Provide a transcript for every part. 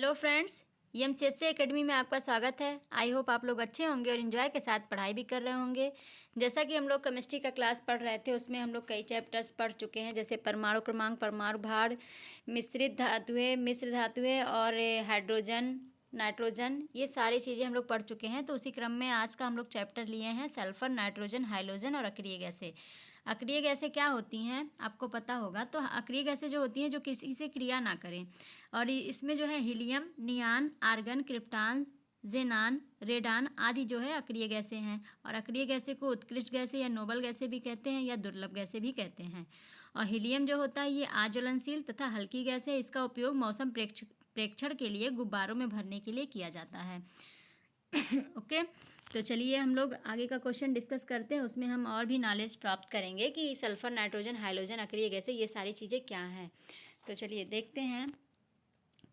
Hello friends, एमसीएससी academy में आपका स्वागत है। आई होप आप लोग अच्छे होंगे और इन्जॉय के साथ पढ़ाई भी कर रहे होंगे। जैसा कि हम लोग केमिस्ट्री का क्लास पढ़ रहे थे, उसमें हम लोग कई चैप्टर्स पढ़ चुके हैं, जैसे परमाणु क्रमांक, परमाणु भार, मिश्रित धातुएं, मिश्र धातुएं और हाइड्रोजन, नाइट्रोजन, ये सारी चीज़ें हम लोग पढ़ चुके हैं। तो उसी क्रम में आज का हम लोग चैप्टर लिए हैं सल्फर, नाइट्रोजन, हाइड्रोजन और अक्रिय गैसें। अक्रिय गैसें क्या होती हैं आपको पता होगा। तो अक्रिय गैसें जो होती हैं जो किसी से क्रिया ना करें, और इसमें जो है हीलियम, नियान, आर्गन, क्रिप्टान, जेनान, रेडान आदि जो है अक्रिय गैसें हैं। और अक्रिय गैसें को उत्कृष्ट गैसें या नोबल गैसें भी कहते हैं या दुर्लभ गैसें भी कहते हैं। और हीलियम जो होता है ये आज्वलनशील तथा हल्की गैस है। इसका उपयोग मौसम प्रेक्षण के लिए गुब्बारों में भरने के लिए किया जाता है। ओके, तो चलिए हम लोग आगे का क्वेश्चन डिस्कस करते हैं। उसमें हम और भी नॉलेज प्राप्त करेंगे कि सल्फर, नाइट्रोजन, हाइड्रोजन, अक्रिय गैसें ये सारी चीज़ें क्या हैं। तो चलिए देखते हैं।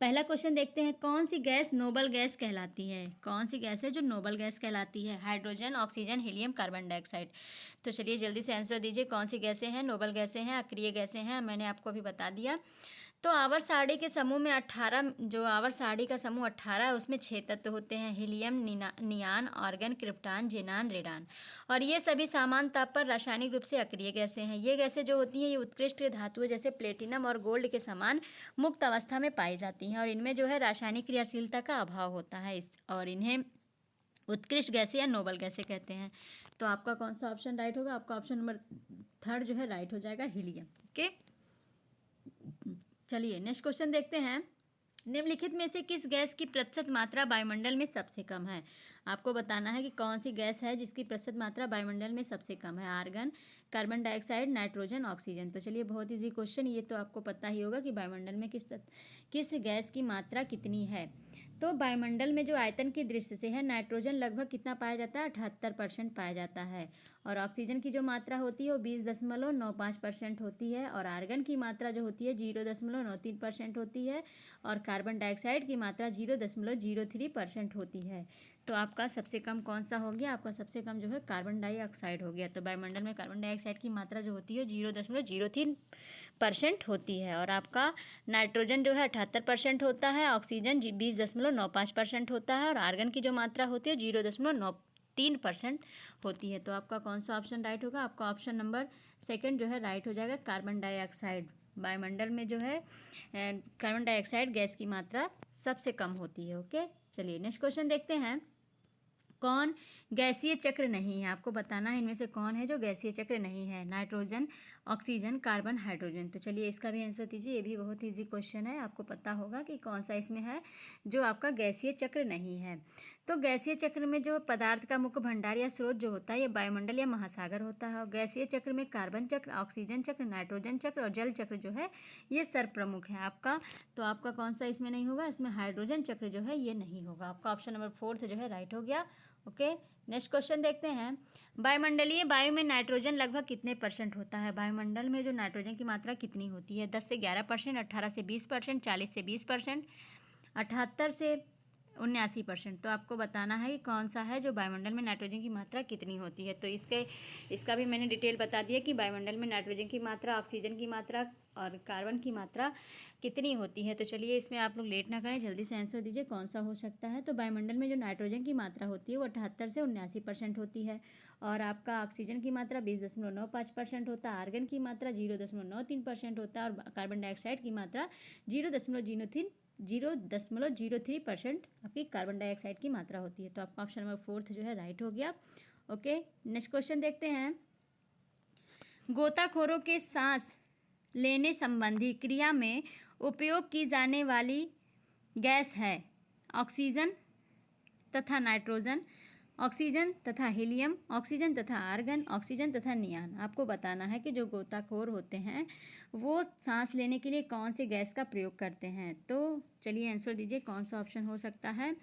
पहला क्वेश्चन देखते हैं, कौन सी गैस नोबल गैस कहलाती है। कौन सी गैस है जो नोबल गैस कहलाती है। Hydrogen, oxygen, helium, carbon dioxide. तो चलिए जल्दी से आंसर दीजिए, कौन सी गैसें हैं, नोबल गैसें हैं, अक्रिय गैसें हैं। मैंने आपको अभी बता दिया। तो आवर्त सारणी के समूह में 18, जो आवर्त सारणी का समूह 18 है, उसमें 6 तत्व होते हैं, हीलियम, नियान, आर्गन, क्रिप्टान, जेनान, रेडान। और ये सभी समान ताप पर रासायनिक रूप से अक्रिय गैसें हैं। ये गैसें जो होती हैं ये उत्कृष्ट धातुएं जैसे प्लेटिनम और गोल्ड के समान मुक्त अवस्था में पाई जाती हैं, और इनमें जो है रासायनिक क्रियाशीलता का अभाव होता है, और इन्हें उत्कृष्ट गैसें या नोबल गैसें कहते हैं। तो आपका कौन सा ऑप्शन राइट होगा। आपका ऑप्शन नंबर 3 जो है राइट हो जाएगा, हीलियम। ओके, चलिए नेक्स्ट क्वेश्चन देखते हैं। निम्नलिखित में से किस गैस की प्रतिशत मात्रा वायुमंडल में सबसे कम है। आपको बताना है कि कौन सी गैस है जिसकी प्रतिशत मात्रा वायुमंडल में सबसे कम है। Argon, carbon dioxide, nitrogen, oxygen. तो चलिए बहुत इजी क्वेश्चन, ये तो आपको पता ही होगा कि वायुमंडल में किस गैस की मात्रा कितनी है। तो वायुमंडल में जो आयतन की दृष्टि से है, नाइट्रोजन लगभग कितना पाया जाता है, 78% पाया जाता है। और ऑक्सीजन की जो मात्रा होती है वो 20.95% होती है। और आर्गन की मात्रा जो होती है 0.93% होती है। और कार्बन डाइऑक्साइड की मात्रा 0.03% होती है। तो आपका सबसे कम कौन सा हो गया। आपका सबसे कम जो है कार्बन डाइऑक्साइड हो गया। तो वायुमंडल में कार्बन डाइऑक्साइड की मात्रा जो होती है 0.03% होती है। और आपका नाइट्रोजन जो है 78% होता है, ऑक्सीजन 20.95% होता है, और आर्गन की जो मात्रा होती है 0.93% होती है। तो आपका कौन सा ऑप्शन राइट होगा। आपका ऑप्शन नंबर 2 जो है राइट हो जाएगा, कार्बन डाइऑक्साइड। वायुमंडल में जो है कार्बन डाइऑक्साइड गैस की मात्रा सबसे कम होती है। ओके, चलिए नेक्स्ट क्वेश्चन देखते हैं। कौन गैसीय चक्र नहीं है। आपको बताना है इनमें से कौन है जो गैसीय चक्र नहीं है। Nitrogen, oxygen, carbon, hydrogen. तो चलिए इसका भी आंसर दीजिए। ये भी बहुत ईजी क्वेश्चन है, आपको पता होगा कि कौन सा इसमें है जो आपका गैसीय चक्र नहीं है। तो गैसीय चक्र में जो पदार्थ का मुख्य भंडार या स्रोत जो होता है ये वायुमंडल या महासागर होता है। और गैसीय चक्र में कार्बन चक्र, ऑक्सीजन चक्र, नाइट्रोजन चक्र और जल चक्र जो है ये सर्वप्रमुख है आपका। तो आपका कौन सा इसमें नहीं होगा। इसमें हाइड्रोजन चक्र जो है ये नहीं होगा। आपका ऑप्शन नंबर 4 जो है राइट हो गया। ओके, नेक्स्ट क्वेश्चन देखते हैं। वायुमंडलीय वायु में नाइट्रोजन लगभग कितने % होता है। वायुमंडल में जो नाइट्रोजन की मात्रा कितनी होती है। 10 से 11%, 18 से 20%, 40 से 20%, 78 से 79%। तो आपको बताना है कि कौन सा है जो वायुमंडल में नाइट्रोजन की मात्रा कितनी होती है। तो इसका भी मैंने डिटेल बता दिया कि वायुमंडल में नाइट्रोजन की मात्रा, ऑक्सीजन की मात्रा और कार्बन की मात्रा कितनी होती है। तो चलिए इसमें आप लोग लेट ना करें, जल्दी से आंसर दीजिए कौन सा हो सकता है। तो वायुमंडल में जो नाइट्रोजन की मात्रा होती है वो 78 से 79% होती है। और आपका ऑक्सीजन की मात्रा 20.95% होता है, आर्गन की मात्रा 0.93% होता है, और कार्बन डाइऑक्साइड की मात्रा 0.03% आपकी कार्बन डाइऑक्साइड की मात्रा होती है। तो आपका ऑप्शन नंबर 4 जो है राइट हो गया। ओके, नेक्स्ट क्वेश्चन देखते हैं। गोताखोरों के सांस लेने संबंधी क्रिया में उपयोग की जाने वाली गैस है ऑक्सीजन तथा नाइट्रोजन, ऑक्सीजन तथा हीलियम, ऑक्सीजन तथा आर्गन, ऑक्सीजन तथा नियान। आपको बताना है कि जो गोताखोर होते हैं वो सांस लेने के लिए कौन सी गैस का प्रयोग करते हैं। तो चलिए आंसर दीजिए कौन सा ऑप्शन हो सकता है।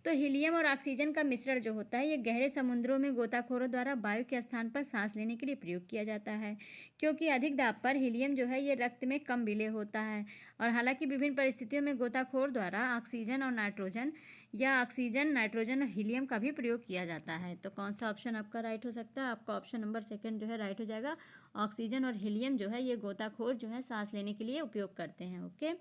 तो हीलियम और ऑक्सीजन का मिश्रण जो होता है ये गहरे समुद्रों में गोताखोरों द्वारा वायु के स्थान पर सांस लेने के लिए प्रयोग किया जाता है, क्योंकि अधिक दाब पर हीलियम जो है ये रक्त में कम विलेय होता है। और हालांकि विभिन्न परिस्थितियों में गोताखोर द्वारा ऑक्सीजन और नाइट्रोजन या ऑक्सीजन, नाइट्रोजन और हीलियम का भी प्रयोग किया जाता है। तो कौन सा ऑप्शन आपका राइट हो सकता है। आपका ऑप्शन नंबर 2 जो है राइट हो जाएगा। ऑक्सीजन और हीलियम जो है ये गोताखोर जो है सांस लेने के लिए उपयोग करते हैं। ओके,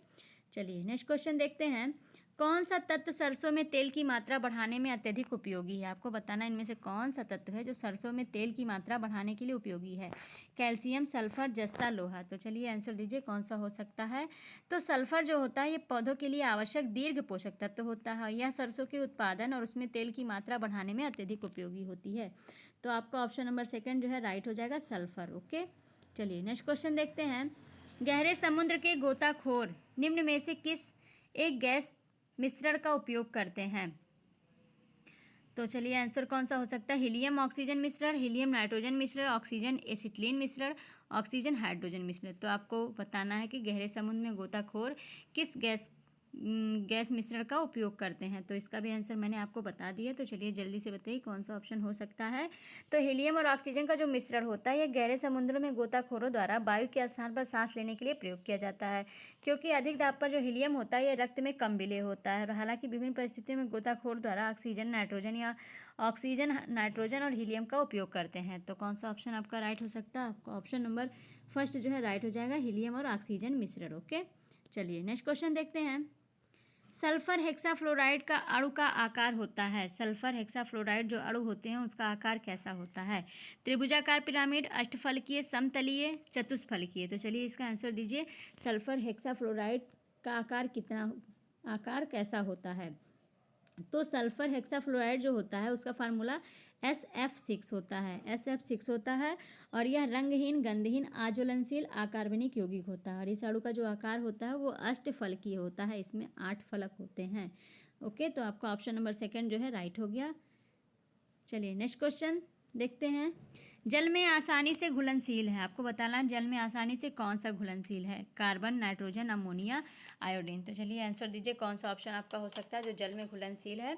चलिए नेक्स्ट क्वेश्चन देखते हैं। कौन सा तत्व सरसों में तेल की मात्रा बढ़ाने में अत्यधिक उपयोगी है? आपको बताना है इनमें से कौन सा तत्व है जो सरसों में तेल की मात्रा बढ़ाने के लिए उपयोगी है। कैल्शियम, सल्फर, जस्ता, लोहा। तो चलिए आंसर दीजिए कौन सा हो सकता है। तो सल्फर जो होता है ये पौधों के लिए आवश्यक दीर्घ पोषक तत्व होता है। यह सरसों के उत्पादन और उसमें तेल की मात्रा बढ़ाने में अत्यधिक उपयोगी होती है। तो आपका ऑप्शन नंबर सेकेंड जो है राइट हो जाएगा, सल्फर। ओके, चलिए नेक्स्ट क्वेश्चन देखते हैं। गहरे समुद्र के गोताखोर निम्न में से किस एक गैस मिश्रण का उपयोग करते हैं? तो चलिए आंसर कौन सा हो सकता है। हीलियम ऑक्सीजन मिश्रण, हीलियम नाइट्रोजन मिश्रण, ऑक्सीजन एसिटिलीन मिश्रण, ऑक्सीजन हाइड्रोजन मिश्रण। तो आपको बताना है कि गहरे समुद्र में गोताखोर किस गैस मिश्रण का उपयोग करते हैं। तो इसका भी आंसर मैंने आपको बता दिया। तो चलिए जल्दी से बताइए कौन सा ऑप्शन हो सकता है। तो हीलियम और ऑक्सीजन का जो मिश्रण होता है यह गहरे समुद्रों में गोताखोरों द्वारा वायु के स्थान पर सांस लेने के लिए प्रयोग किया जाता है, क्योंकि अधिक दाब पर जो हीलियम होता है यह रक्त में कम विलेय होता है। और हालांकि विभिन्न परिस्थितियों में गोताखोर द्वारा ऑक्सीजन नाइट्रोजन और हीलियम का उपयोग करते हैं। तो कौन सा ऑप्शन आपका राइट हो सकता है? आपका ऑप्शन नंबर फर्स्ट जो है राइट हो जाएगा, हीलियम और ऑक्सीजन मिश्रण। ओके, चलिए नेक्स्ट क्वेश्चन देखते हैं। सल्फर हेक्साफ्लोराइड का अणु का आकार होता है। सल्फर हेक्साफ्लोराइड जो अणु होते हैं उसका आकार कैसा होता है? त्रिभुजाकार, पिरामिड, अष्टफलकीय, समतलीय, चतुष्फलकीय। तो चलिए इसका आंसर दीजिए। सल्फर हेक्साफ्लोराइड का आकार कैसा होता है? तो सल्फर हेक्साफ्लोराइड जो होता है उसका फार्मूला SF6 होता है, SF6 होता है। और यह रंगहीन, गंधहीन, आज्वलनशील, अकार्बनिक यौगिक होता है। और इस अणु का जो आकार होता है वो अष्टफलकीय होता है, इसमें 8 फलक होते हैं। ओके, तो आपका ऑप्शन नंबर सेकंड जो है राइट हो गया। चलिए नेक्स्ट क्वेश्चन देखते हैं। जल में आसानी से घुलनशील है। आपको बताना है जल में आसानी से कौन सा घुलनशील है? Carbon, nitrogen, ammonia, iodine. तो चलिए आंसर दीजिए कौन सा ऑप्शन आपका हो सकता है जो जल में घुलनशील है।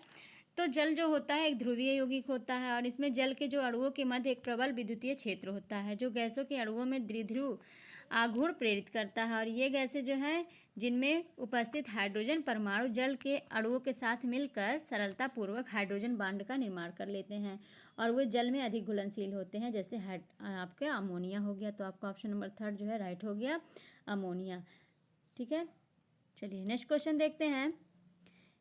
तो जल जो होता है एक ध्रुवीय यौगिक होता है और इसमें जल के जो अणुओं के मध्य एक प्रबल विद्युतीय क्षेत्र होता है जो गैसों के अणुओं में द्विध्रुव आघूर्ण प्रेरित करता है। और ये गैसें जो हैं जिनमें उपस्थित हाइड्रोजन परमाणु जल के अणुओं के साथ मिलकर सरलतापूर्वक हाइड्रोजन बांड का निर्माण कर लेते हैं और वे जल में अधिक घुलनशील होते हैं, जैसे आपके अमोनिया हो गया। तो आपका ऑप्शन नंबर थर्ड जो है राइट हो गया, अमोनिया। ठीक है, चलिए नेक्स्ट क्वेश्चन देखते हैं।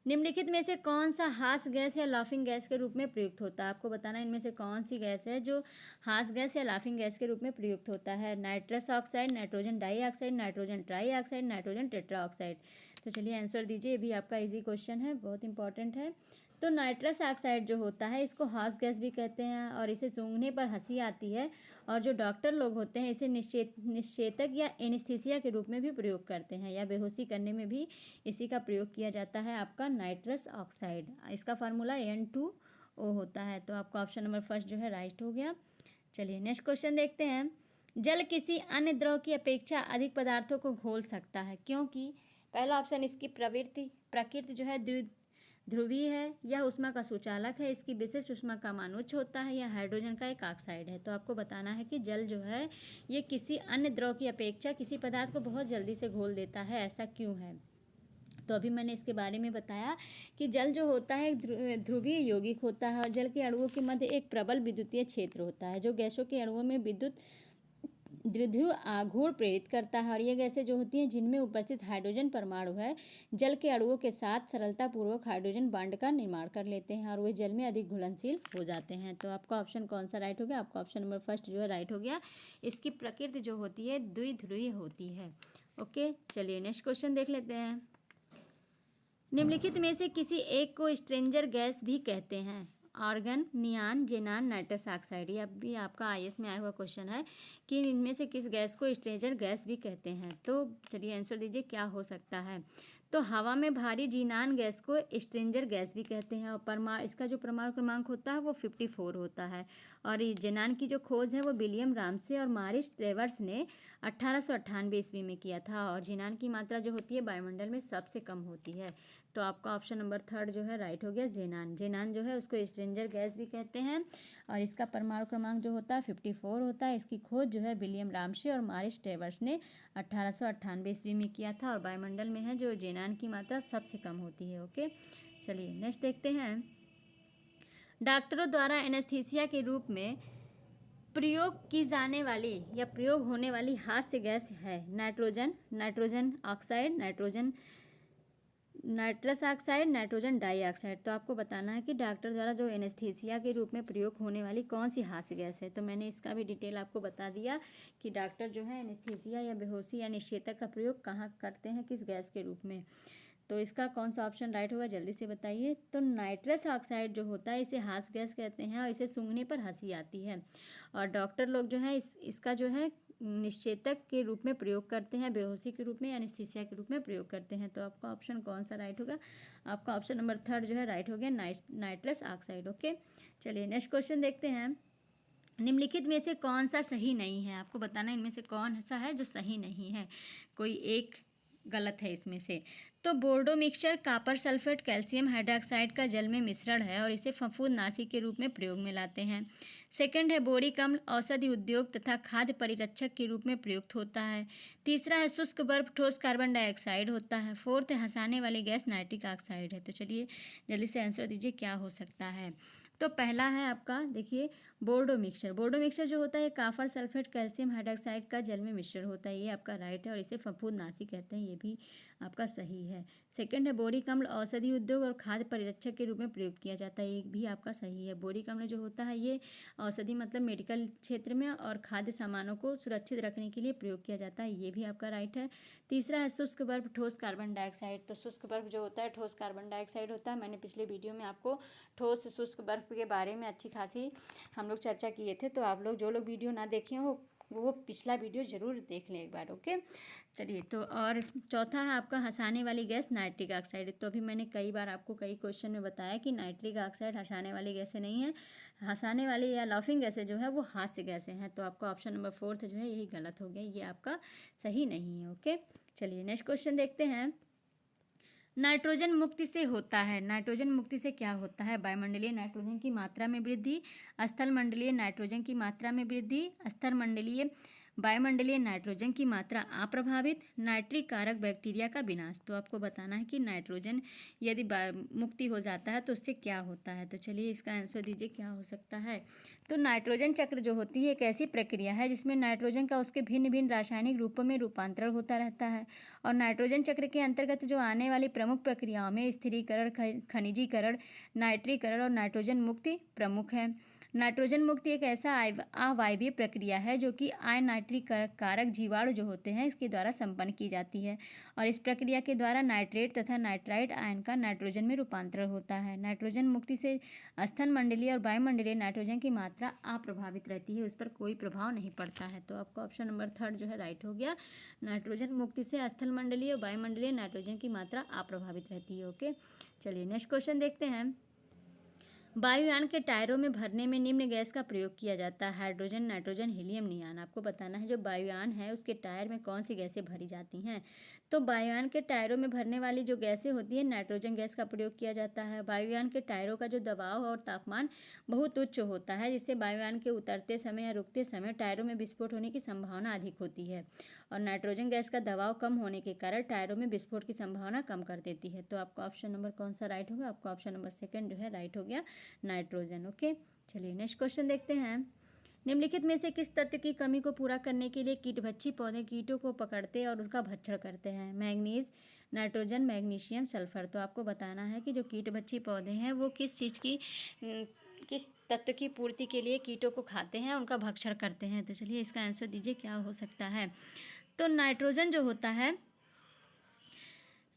निम्नलिखित में से कौन सा हास गैस या लाफिंग गैस के रूप में प्रयुक्त होता है? आपको बताना है इनमें से कौन सी गैस है जो हास गैस या लाफिंग गैस के रूप में प्रयुक्त होता है। Nitrous oxide, nitrogen dioxide, nitrogen trioxide, nitrogen tetroxide. तो चलिए आंसर दीजिए, ये भी आपका इजी क्वेश्चन है, बहुत इंपॉर्टेंट है। तो नाइट्रस ऑक्साइड जो होता है इसको हास गैस भी कहते हैं और इसे सूंघने पर हंसी आती है। और जो डॉक्टर लोग होते हैं इसे निश्चेतक या एनेस्थीसिया के रूप में भी प्रयोग करते हैं या बेहोशी करने में भी इसी का प्रयोग किया जाता है, आपका नाइट्रस ऑक्साइड। इसका फार्मूला N2O होता है। तो आपका ऑप्शन नंबर फर्स्ट जो है राइट हो गया। चलिए नेक्स्ट क्वेश्चन देखते हैं। जल किसी अन्य द्रव की अपेक्षा अधिक पदार्थों को घोल सकता है क्योंकि? पहला ऑप्शन इसकी प्रकृति जो है ध्रुवीय है, यह ऊष्मा का सुचालक है, इसकी विशिष्ट ऊष्मा का मान उच्च होता है, यह हाइड्रोजन का एक ऑक्साइड है। तो आपको बताना है कि जल जो है ये किसी अन्य द्रव की अपेक्षा किसी पदार्थ को बहुत जल्दी से घोल देता है, ऐसा क्यों है? तो अभी मैंने इसके बारे में बताया कि जल जो होता है एक ध्रुवीय यौगिक होता है और जल के अणुओं के मध्य एक प्रबल विद्युतीय क्षेत्र होता है जो गैसों के अणुओं में विद्युत द्विध्रुव आघूर्ण प्रेरित करता है। और ये गैसें जो होती हैं जिनमें उपस्थित हाइड्रोजन परमाणु है जल के अणुओं के साथ सरलतापूर्वक हाइड्रोजन बांड का निर्माण कर लेते हैं और वे जल में अधिक घुलनशील हो जाते हैं। तो आपका ऑप्शन कौन सा राइट हो गया? आपका ऑप्शन नंबर फर्स्ट जो है राइट हो गया। इसकी प्रकृति जो होती है द्विध्रुवीय होती है। ओके, चलिए नेक्स्ट क्वेश्चन देख लेते हैं। निम्नलिखित में से किसी एक को स्ट्रेंजर गैस भी कहते हैं। Argon, नियान, जेनान, nitrous oxide. ये भी आपका IAS में आया हुआ क्वेश्चन है कि इनमें से किस गैस को स्ट्रेंजर गैस भी कहते हैं। तो चलिए आंसर दीजिए क्या हो सकता है। तो हवा में भारी जीनान गैस को स्ट्रेंजर गैस भी कहते हैं और इसका जो परमाणु क्रमांक होता है वो 54 होता है। और ये जेनान की जो खोज है वो विलियम रामसे और मारिस ट्रेवर्स ने 1898 ईस्वी में किया था। और जीनान की मात्रा जो होती है वायुमंडल में सबसे कम होती है। तो आपका ऑप्शन नंबर थर्ड जो है राइट हो गया, जेनान जो है उसको स्ट्रेंजर गैस भी कहते हैं और इसका परमाणु क्रमांक जो होता है 54 होता है। इसकी खोज जो है विलियम रामसे और मारिस ट्रेवर्स ने 1898 ईस्वी में किया था और वायुमंडल में है जो जेनान की मात्रा सबसे कम होती है। ओके, चलिए नेक्स्ट देखते हैं। डॉक्टरों द्वारा एनेस्थीसिया के रूप में प्रयोग की जाने वाली या प्रयोग होने वाली हास्य गैस है nitrogen oxide, nitrogen nitrous oxide, nitrogen dioxide. तो आपको बताना है कि डॉक्टर द्वारा जो एनेस्थीसिया के रूप में प्रयोग होने वाली कौन सी हास्य गैस है। तो मैंने इसका भी डिटेल आपको बता दिया कि डॉक्टर जो है एनेस्थीसिया या बेहोशी या निश्चेतक का प्रयोग कहाँ करते हैं, किस गैस के रूप में। तो इसका कौन सा ऑप्शन राइट होगा, जल्दी से बताइए। तो नाइट्रस ऑक्साइड जो होता है इसे हास्य गैस कहते हैं और इसे सूंघने पर हंसी आती है, और डॉक्टर लोग जो है इसका जो है निश्चेतक के रूप में प्रयोग करते हैं, बेहोशी के रूप में या एनेस्थीसिया के रूप में प्रयोग करते हैं। तो आपका ऑप्शन कौन सा राइट होगा, आपका ऑप्शन नंबर 3 जो है राइट हो गया, नाइट्रस ऑक्साइड। ओके, चलिए नेक्स्ट क्वेश्चन देखते हैं। निम्नलिखित में से कौन सा सही नहीं है, आपको बताना इनमें से कौन सा है जो सही नहीं है, कोई एक गलत है इसमें से। तो बोर्डो mixture copper sulphate calcium hydroxide का जल में मिश्रण है और इसे फफूंदनाशी के रूप में प्रयोग में लाते हैं। सेकंड है बोरिक अम्ल औषधि उद्योग तथा खाद्य परिरक्षक के रूप में प्रयुक्त होता है। तीसरा है शुष्क बर्फ ठोस कार्बन डाइऑक्साइड होता है। फोर्थ है हंसाने वाली गैस नाइट्रिक ऑक्साइड है। तो चलिए जल्दी से आंसर दीजिए क्या हो सकता है। तो पहला है आपका, देखिए बोर्डो मिक्सचर। बोर्डो मिक्सचर जो होता है कॉपर सल्फेट कैल्शियम हाइड्रोक्साइड का जल में मिश्रण होता है, ये आपका राइट है और इसे फफूंदनाशी कहते हैं, ये भी आपका सही है। सेकंड है बोरिक अम्ल औषधि उद्योग और खाद्य परिरक्षक के रूप में प्रयोग किया जाता है, ये भी आपका सही है। बोरिक अम्ल जो होता है ये औषधि मतलब मेडिकल क्षेत्र में और खाद्य सामानों को सुरक्षित रखने के लिए प्रयोग किया जाता है, ये भी आपका राइट है। तीसरा है शुष्क बर्फ ठोस कार्बन डाइऑक्साइड। तो शुष्क बर्फ जो होता है ठोस कार्बन डाइऑक्साइड होता है, मैंने पिछले वीडियो में आपको ठोस शुष्क बर्फ के बारे में अच्छी खासी हम लोग चर्चा किए थे, तो आप लोग जो लोग वीडियो ना देखे हो वो पिछला वीडियो ज़रूर देख लें एक बार। ओके, चलिए। तो और चौथा है आपका हंसाने वाली गैस नाइट्रिक ऑक्साइड। तो अभी मैंने कई बार आपको कई क्वेश्चन में बताया कि नाइट्रिक ऑक्साइड हंसाने वाली गैसें नहीं है, हंसाने वाली या लाफिंग गैसें जो है वो हास्य गैसें हैं। तो आपका ऑप्शन नंबर 4 जो है यही गलत हो गया, ये आपका सही नहीं है। ओके, चलिए नेक्स्ट क्वेश्चन देखते हैं। नाइट्रोजन मुक्ति से होता है, नाइट्रोजन मुक्ति से क्या होता है। वायुमंडलीय नाइट्रोजन की मात्रा में वृद्धि, स्थल मंडलीय नाइट्रोजन की मात्रा में वृद्धि, स्तर मंडलीय वायुमंडलीय नाइट्रोजन की मात्रा अप्रभावित, नाइट्रिक कारक बैक्टीरिया का विनाश। तो आपको बताना है कि नाइट्रोजन यदि मुक्ति हो जाता है तो उससे क्या होता है। तो चलिए इसका आंसर दीजिए क्या हो सकता है। तो नाइट्रोजन चक्र जो होती है एक ऐसी प्रक्रिया है जिसमें नाइट्रोजन का उसके भिन्न भिन्न रासायनिक रूपों में रूपांतरण होता रहता है, और नाइट्रोजन चक्र के अंतर्गत जो आने वाली प्रमुख प्रक्रियाओं में स्थिरीकरण, खनिजीकरण, नाइट्रीकरण और नाइट्रोजन मुक्ति प्रमुख है। नाइट्रोजन मुक्ति एक ऐसा अवायवीय प्रक्रिया है जो कि नाइट्रिक कारक जीवाणु जो होते हैं इसके द्वारा संपन्न की जाती है, और इस प्रक्रिया के द्वारा नाइट्रेट तथा नाइट्राइड आयन का नाइट्रोजन में रूपांतरण होता है। नाइट्रोजन मुक्ति से स्थल मंडलीय और वायुमंडलीय नाइट्रोजन की मात्रा अप्रभावित रहती है, उस पर कोई प्रभाव नहीं पड़ता है। तो आपका ऑप्शन नंबर 3 जो है राइट हो गया, नाइट्रोजन मुक्ति से स्थल मंडलीय और वायुमंडलीय नाइट्रोजन की मात्रा अप्रभावित रहती है। ओके, चलिए नेक्स्ट क्वेश्चन देखते हैं। वायुयान के टायरों में भरने में निम्न गैस का प्रयोग किया जाता है, हाइड्रोजन, नाइट्रोजन, हीलियम, नियान। आपको बताना है जो वायुयान है उसके टायर में कौन सी गैसें भरी जाती हैं। तो वायुयान के टायरों में भरने वाली जो गैसें होती हैं नाइट्रोजन गैस का प्रयोग किया जाता है। वायुयान के टायरों का जो दबाव और तापमान बहुत उच्च होता है, जिससे वायुयान के उतरते समय या रुकते समय टायरों में विस्फोट होने की संभावना अधिक होती है, और नाइट्रोजन गैस का दबाव कम होने के कारण टायरों में विस्फोट की संभावना कम कर देती है। तो आपका ऑप्शन नंबर कौन सा राइट होगा, आपका ऑप्शन नंबर 2 जो है राइट हो गया, नाइट्रोजन। ओके, चलिए नेक्स्ट क्वेश्चन देखते हैं। निम्नलिखित में से किस तत्व की कमी को पूरा करने के लिए कीटभक्षी पौधे कीटों को पकड़ते और उसका भक्षण करते हैं। Manganese, nitrogen, magnesium, sulphur. तो आपको बताना है कि जो कीटभक्षी पौधे हैं वो किस चीज़ की किस तत्व की पूर्ति के लिए कीटों को खाते हैं, उनका भक्षण करते हैं। तो चलिए इसका आंसर दीजिए क्या हो सकता है। तो नाइट्रोजन जो होता है,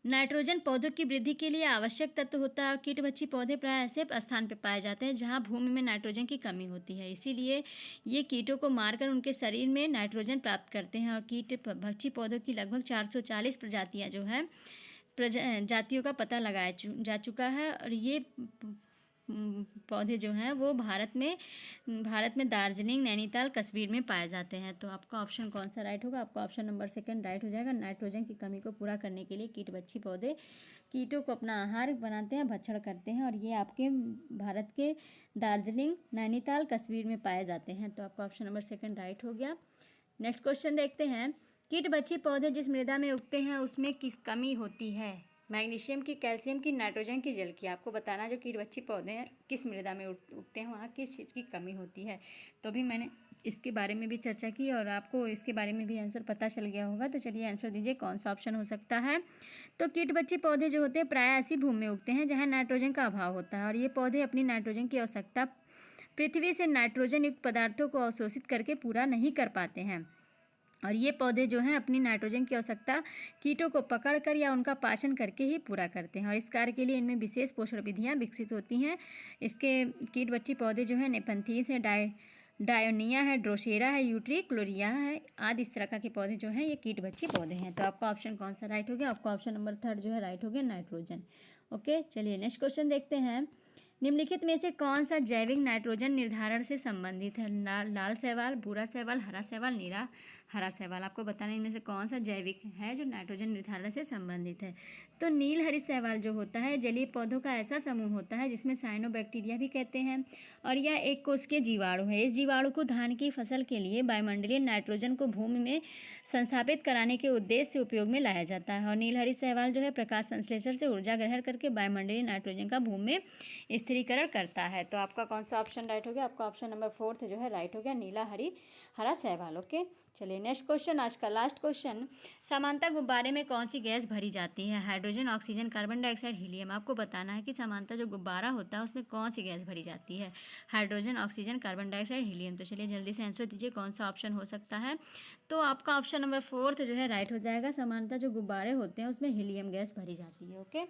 नाइट्रोजन पौधों की वृद्धि के लिए आवश्यक तत्व होता है, और कीटभक्षी पौधे प्राय ऐसे स्थान पर पाए जाते हैं जहां भूमि में नाइट्रोजन की कमी होती है, इसीलिए ये कीटों को मारकर उनके शरीर में नाइट्रोजन प्राप्त करते हैं। और कीटभक्षी पौधों की लगभग 440 प्रजातियां जो है जातियों का पता लगाया जा चुका है, और ये पौधे जो हैं वो भारत में दार्जिलिंग, नैनीताल, कश्मीर में पाए जाते हैं। तो आपका ऑप्शन कौन सा राइट होगा, आपका ऑप्शन नंबर 2 राइट हो जाएगा। नाइट्रोजन की कमी को पूरा करने के लिए कीटभक्षी पौधे कीटों को अपना आहार बनाते हैं, भक्षण करते हैं, और ये आपके भारत के दार्जिलिंग, नैनीताल, कश्मीर में पाए जाते हैं। तो आपका ऑप्शन नंबर 2 राइट हो गया। नेक्स्ट क्वेश्चन देखते हैं। कीटभक्षी पौधे जिस मृदा में उगते हैं उसमें किस कमी होती है। मैग्नीशियम की, कैल्शियम की, नाइट्रोजन की, जल की। आपको बताना जो कीटबच्ची पौधे हैं किस मृदा में उगते हैं, वहाँ किस चीज़ की कमी होती है। तो अभी मैंने इसके बारे में भी चर्चा की और आपको इसके बारे में भी आंसर पता चल गया होगा। तो चलिए आंसर दीजिए, कौन सा ऑप्शन हो सकता है। तो कीटबच्ची पौधे जो होते हैं प्रायः ऐसी भूमि में उगते हैं जहाँ नाइट्रोजन का अभाव होता है, और ये पौधे अपनी नाइट्रोजन की आवश्यकता पृथ्वी से नाइट्रोजन युक्त पदार्थों को अवशोषित करके पूरा नहीं कर पाते हैं। और ये पौधे जो हैं अपनी नाइट्रोजन की आवश्यकता कीटों को पकड़कर या उनका पाचन करके ही पूरा करते हैं, और इस कार्य के लिए इनमें विशेष पोषण विधियाँ विकसित होती हैं। इसके कीटबच्ची पौधे जो हैं नेपंथीस है, डायोनिया है, ड्रोसेरा है, यूट्रिक्लोरिया है आदि इस तरह के पौधे जो हैं ये कीटबच्ची पौधे हैं। तो आपका ऑप्शन कौन सा राइट हो गया? आपका ऑप्शन नंबर 3 जो है राइट हो गया, नाइट्रोजन। ओके, चलिए नेक्स्ट क्वेश्चन देखते हैं। निम्नलिखित में से कौन सा जैविक नाइट्रोजन निर्धारण से संबंधित है? लाल शैवाल, भूरा शैवाल, हरा शैवाल, नीला हरा शैवाल। आपको बताना इनमें से कौन सा जैविक है जो नाइट्रोजन निर्धारण से संबंधित है। तो नील हरी शैवाल जो होता है जलीय पौधों का ऐसा समूह होता है जिसमें साइनोबैक्टीरिया भी कहते हैं, और यह एक कोशिकीय जीवाणु है। इस जीवाणु को धान की फसल के लिए वायुमंडलीय नाइट्रोजन को भूमि में संस्थापित कराने के उद्देश्य से उपयोग में लाया जाता है। और नीलहरी शैवाल जो है प्रकाश संश्लेषण से ऊर्जा ग्रहण करके वायुमंडलीय नाइट्रोजन का भूमि में स्थिरीकरण करता है। तो आपका कौन सा ऑप्शन राइट हो गया? आपका ऑप्शन नंबर 4 जो है राइट हो गया, नीला हरा शैवाल। ओके, चलिए नेक्स्ट क्वेश्चन, आज का लास्ट क्वेश्चन। समानता गुब्बारे में कौन सी गैस भरी जाती है? Hydrogen, oxygen, carbon dioxide, helium. आपको बताना है कि समानता जो गुब्बारा होता है उसमें कौन सी गैस भरी जाती है? Hydrogen, oxygen, carbon dioxide, helium. तो चलिए जल्दी से आंसर दीजिए, कौन सा ऑप्शन हो सकता है। तो आपका ऑप्शन नंबर 4 जो है राइट हो जाएगा। समानता जो गुब्बारे होते हैं उसमें हीलियम गैस भरी जाती है। ओके,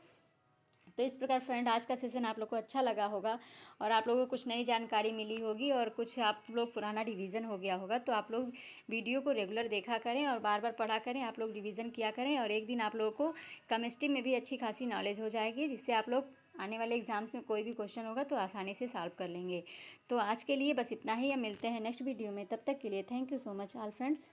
तो इस प्रकार फ्रेंड आज का सेशन आप लोग को अच्छा लगा होगा और आप लोगों को कुछ नई जानकारी मिली होगी और कुछ आप लोग पुराना रिवीजन हो गया होगा। तो आप लोग वीडियो को रेगुलर देखा करें और बार बार पढ़ा करें, आप लोग रिवीजन किया करें, और एक दिन आप लोगों को केमिस्ट्री में भी अच्छी खासी नॉलेज हो जाएगी, जिससे आप लोग आने वाले एग्जाम्स में कोई भी क्वेश्चन होगा तो आसानी से सॉल्व कर लेंगे। तो आज के लिए बस इतना ही, हम मिलते हैं नेक्स्ट वीडियो में। तब तक के लिए thank you so much all friends.